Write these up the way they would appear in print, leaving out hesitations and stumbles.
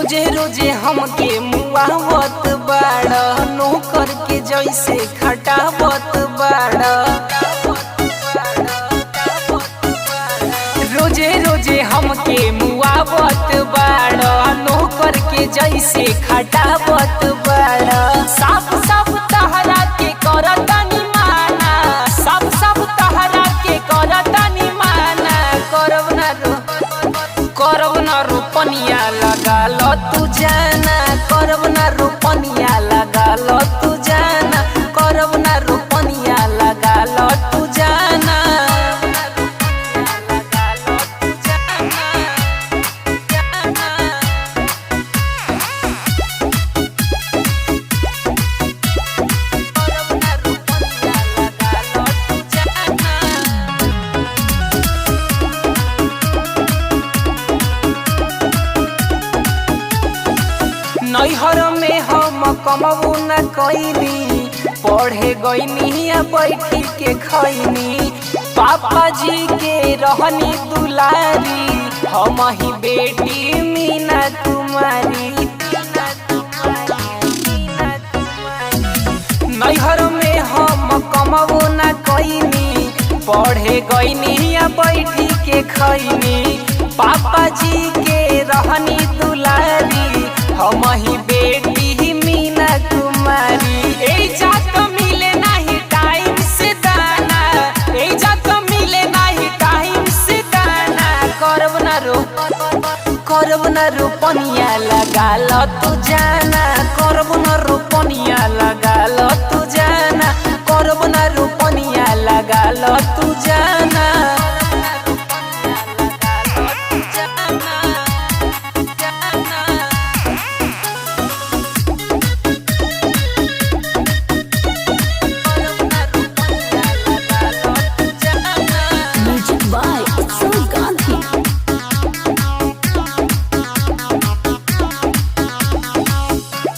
रोजे रोजे हमके मुआवत बाड़ा, नौकर के जैसे खटावत बाड़ा। रोजे रोजे हमके मुआवत बाड़ा, नौकर के जैसे खटावत बाड़ा। साफ साफ तहरा के करतानी माना, साफ साफ तहरा के करतानी माना। करब ना रोपनिया लगा लो तू जाना, करब ना रोपनिया लगा लो तू जाना, करब ना रोपनिया लगा लो तू जाना। नैहर में हम कमबू न कैनी, पढ़े गईनी बैठी के खैनी। पापा जी के रहनी दुलारी, हम ही बेटी मीना तुम्हारी। नैहर में हम कमबू न कैनी, पढ़े गईनी बैठी के खैनी। पापा जी के रहनी दुलारी, हम ही बेटी मीना तुम्हारी। ए जात मिले नहीं टाइम से दाना, ए जात मिले नहीं टाइम से दाना। करब ना रोपनिया लगा लो तू जाना, करब ना रोपनिया लगा लो तू जाना, करब ना रोपनिया लगा लो तू जाना।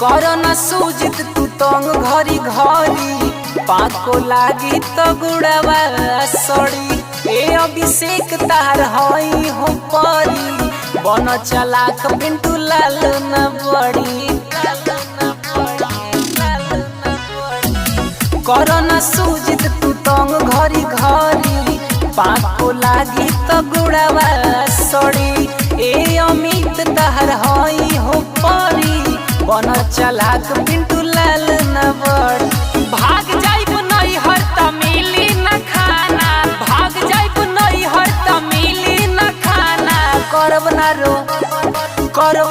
करना सूजित तू तंग घरी घरी, पाको लागी तो गुड़ावा सड़ी। ए अभिषेक तार हई हो परी, बन चलाक पिंटू लाल न बड़ी। करना सूजित तू तंग घरी घरी, पाको लागी तो गुड़ावा सड़ी। ए अमित तार हई हो परी, बन चलाक पिंटू लाल न बड़। भाग जाइब नहीं हर तमिली न खाना, भाग जाइब नहीं हर तमिली न खाना। करब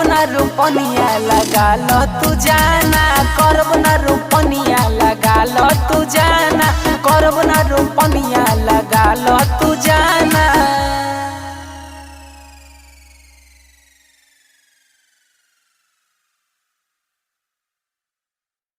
ना रोपनिया लगा लो तू जाना, करब ना रोपनिया लगा लो तू जाना, करब ना रोपनिया।